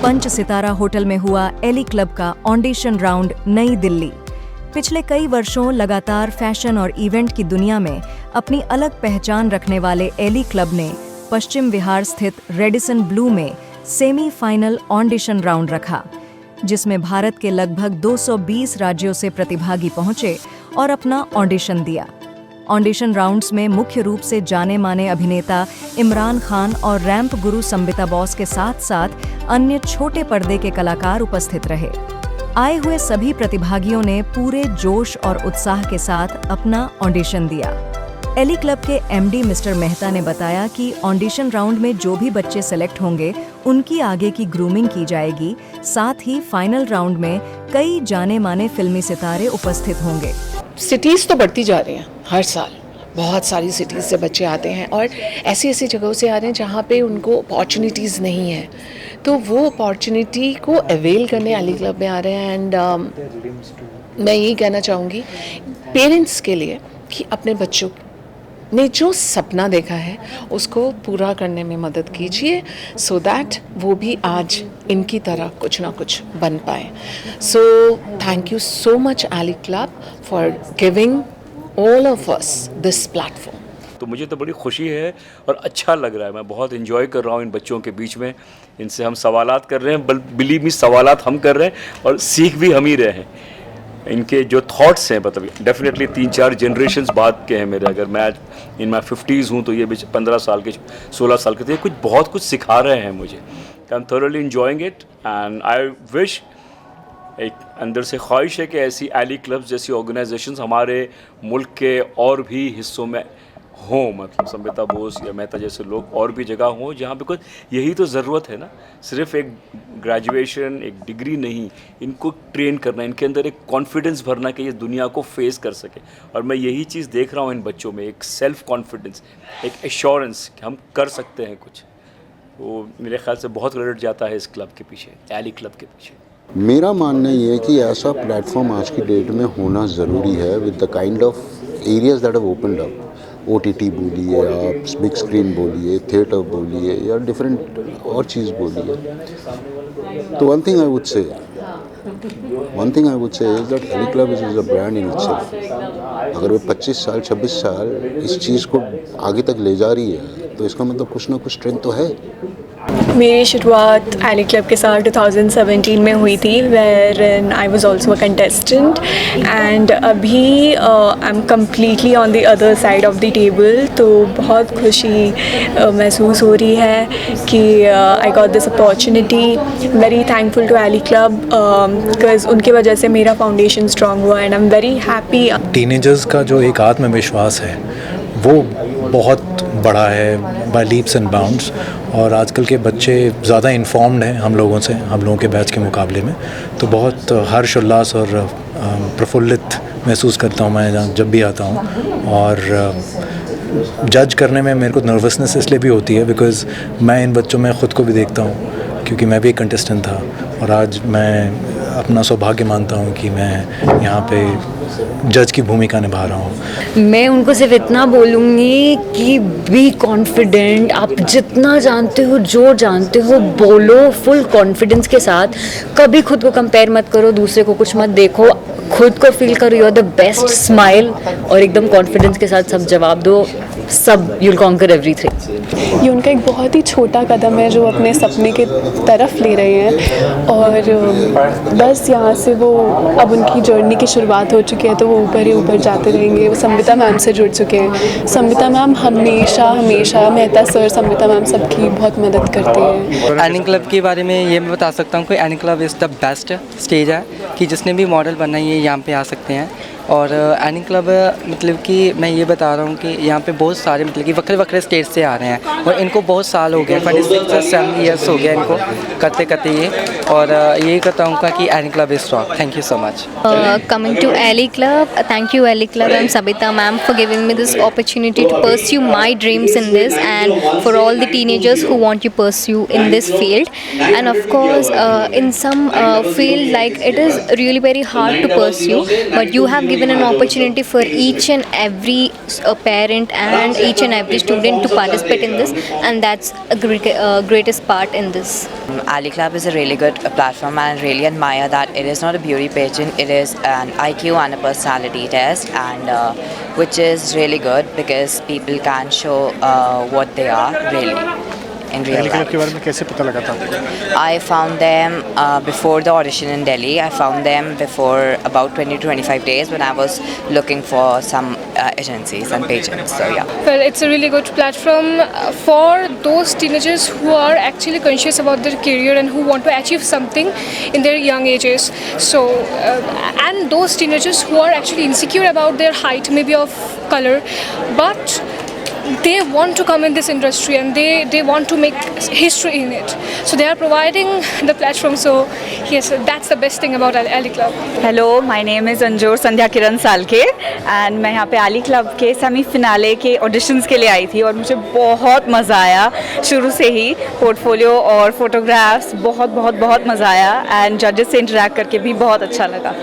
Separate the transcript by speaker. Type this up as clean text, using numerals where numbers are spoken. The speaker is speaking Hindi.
Speaker 1: पंच सितारा होटल में हुआ एली क्लब का ऑडिशन राउंड नई दिल्ली। पिछले कई वर्षों लगातार फैशन और इवेंट की दुनिया में अपनी अलग पहचान रखने वाले एली क्लब ने पश्चिम विहार स्थित रेडिसन ब्लू में सेमीफाइनल ऑडिशन राउंड रखा, जिसमें भारत के लगभग 220 राज्यों से प्रतिभागी पहुंचे और अपना ऑडिशन दिया। ऑडिशन राउंड्स में मुख्य रूप से जाने माने अभिनेता इमरान खान और रैंप गुरु संबिता बॉस के साथ साथ अन्य छोटे पर्दे के कलाकार उपस्थित रहे। आए हुए सभी प्रतिभागियों ने पूरे जोश और उत्साह के साथ अपना ऑडिशन दिया। एली क्लब के एमडी मिस्टर मेहता ने बताया कि ऑडिशन राउंड में जो भी बच्चे सेलेक्ट होंगे उनकी आगे की ग्रूमिंग की जाएगी। साथ ही फाइनल राउंड में कई जाने माने फिल्मी सितारे उपस्थित होंगे।
Speaker 2: सिटीज़ तो बढ़ती जा रही हैं हर साल, बहुत सारी सिटीज़ से बच्चे आते हैं और ऐसी ऐसी जगहों से आ रहे हैं जहाँ पे उनको अपॉर्चुनिटीज़ नहीं है, तो वो अपॉर्चुनिटी को अवेल करने एली क्लब में आ रहे हैं। एंड मैं यही कहना चाहूँगी पेरेंट्स के लिए कि अपने बच्चों ने जो सपना देखा है उसको पूरा करने में मदद कीजिए, सो दैट वो भी आज इनकी तरह कुछ ना कुछ बन पाए। So thank you so much Elly Club for giving all of us this platform.
Speaker 3: तो मुझे तो बड़ी खुशी है और अच्छा लग रहा है। मैं बहुत एंजॉय कर रहा हूँ इन बच्चों के बीच में। इनसे हम सवालात कर रहे हैं, बिलीव मी सवालात हम कर रहे हैं और सीख भी हम ही रहे हैं। इनके जो थॉट्स हैं मतलब डेफिनेटली 3-4 जनरेशंस बाद के हैं मेरे। अगर मैं आज इन माई 50s हूँ तो ये 15 साल के 16 साल के थे। कुछ बहुत कुछ सिखा रहे हैं मुझे। I am thoroughly enjoying it and I wish, एक अंदर से ख्वाहिश है कि ऐसी एली क्लब्स जैसी ऑर्गेनाइजेशंस हमारे मुल्क के और भी हिस्सों में हों, मतलब संबिता बोस या मेहता जैसे लोग और भी जगह हों जहाँ पे कुछ, यही तो ज़रूरत है ना, सिर्फ एक ग्रेजुएशन एक डिग्री नहीं, इनको ट्रेन करना, इनके अंदर एक कॉन्फिडेंस भरना कि ये दुनिया को फेस कर सके। और मैं यही चीज़ देख रहा हूँ इन बच्चों में, एक सेल्फ कॉन्फिडेंस, एक एश्योरेंस कि हम कर सकते हैं कुछ। वो मेरे ख्याल से बहुत क्रेडिट जाता है इस क्लब के पीछे, एली क्लब के पीछे।
Speaker 4: मेरा मानना ये है कि ऐसा प्लेटफॉर्म आज की डेट में होना ज़रूरी है with the kind of areas that have opened up. OTT बोलिए, आप बिग स्क्रीन बोलिए, थिएटर बोलिए या डिफरेंट और चीज़ बोलिए। तो one thing I would say is that Elly Club is a brand in itself। अगर वो 25 साल 26 साल इस चीज़ को आगे तक ले जा रही है तो इसका मतलब कुछ ना कुछ स्ट्रेंथ तो है।
Speaker 5: मेरी शुरुआत एली क्लब के साथ 2017 में हुई थी, where I was also a contestant and अभी I am completely on the other side of the table. तो बहुत खुशी महसूस हो रही है कि I got this opportunity. Very thankful to Ellie club because उनकी वजह से मेरा फाउंडेशन स्ट्रॉन्ग हुआ and I am very happy.
Speaker 6: Teenagers का जो एक आत्मविश्वास है वो बहुत बड़ा है बाय लीप्स एंड बाउंड्स, और आजकल के बच्चे ज़्यादा इन्फॉर्म्ड हैं हम लोगों के बैच के मुकाबले में। तो बहुत हर्ष उल्लास और प्रफुल्लित महसूस करता हूँ मैं जब भी आता हूँ। और जज करने में मेरे को नर्वसनेस इसलिए भी होती है बिकॉज़ मैं इन बच्चों में ख़ुद को भी देखता हूँ, क्योंकि मैं भी एक कंटेस्टेंट था और आज मैं अपना सौभाग्य मानता हूँ कि मैं यहाँ पे जज की भूमिका निभा रहा हूँ।
Speaker 7: मैं उनको सिर्फ इतना बोलूँगी कि बी कॉन्फिडेंट। आप जितना जानते हो, जो जानते हो बोलो फुल कॉन्फिडेंस के साथ। कभी खुद को कंपेयर मत करो, दूसरे को कुछ मत देखो, खुद को फील करो you are the best, smile और एकदम कॉन्फिडेंस के साथ सब जवाब दो, सब यू विल कॉन्कर एवरीथिंग।
Speaker 5: ये उनका एक बहुत ही छोटा कदम है जो अपने सपने के तरफ ले रहे हैं और बस यहाँ से वो अब उनकी जर्नी की शुरुआत हो चुकी है, तो वो ऊपर ही ऊपर जाते रहेंगे। वो संबिता मैम से जुड़ चुके हैं। संबिता मैम हमेशा मेहता सर, संबिता मैम सबकी बहुत मदद करते हैं।
Speaker 8: एनी क्लब के बारे में ये मैं बता सकता हूँ कि any club is the best stage है कि जिसने भी मॉडल बनना है ये यहाँ पे आ सकते हैं। और एनी क्लब मतलब कि मैं ये बता रहा हूँ कि यहाँ पे बहुत सारे मतलब कि वक्रे स्टेट से आ रहे हैं और इनको बहुत साल हो गए, 26 से 7 ईयर्स हो गया इनको करते करते ये। और यही कहता हूँ कि any club is strong. Thank you so much.
Speaker 9: Coming to Ellie Club, thank you Ellie Club and Sabita ma'am for giving me this opportunity to pursue my dreams in this, and for all the teenagers who want to pursue in this field. And of course in some field like it is really very hard to pursue, but you have given an opportunity for each and every parent and each and every student to participate in this, and that's a greatest part in this.
Speaker 10: Ali Club is a really good platform, and I really admire that it is not a beauty pageant, it is an IQ and a personality test, and which is really good because people can show what they are really in real life.
Speaker 11: Club के बारे में कैसे पता लगा था आपको?
Speaker 10: I found them before the audition in Delhi. I found them before about 20 to 25 days when I was looking for some agencies and pageants. So yeah.
Speaker 12: Well, it's a really good platform for those teenagers who are actually conscious about their career and who want to achieve something in their young ages. So, and those teenagers who are actually insecure about their height, maybe of color, but they want to come in this industry and they want to make history in it. So they are providing the platform. So yes, that's the best thing about Ali Club.
Speaker 13: Hello, my name is Anjur Sandhya Kiran Salke and मैं यहाँ पे Ali Club के सेमी फिनाले के ऑडिशंस के लिए आई थी और मुझे बहुत मज़ा आया शुरू से ही. पोर्टफोलियो और फोटोग्राफ्स बहुत बहुत बहुत मज़ा आया एंड जजेस से इंटरेक्ट करके भी बहुत अच्छा लगा.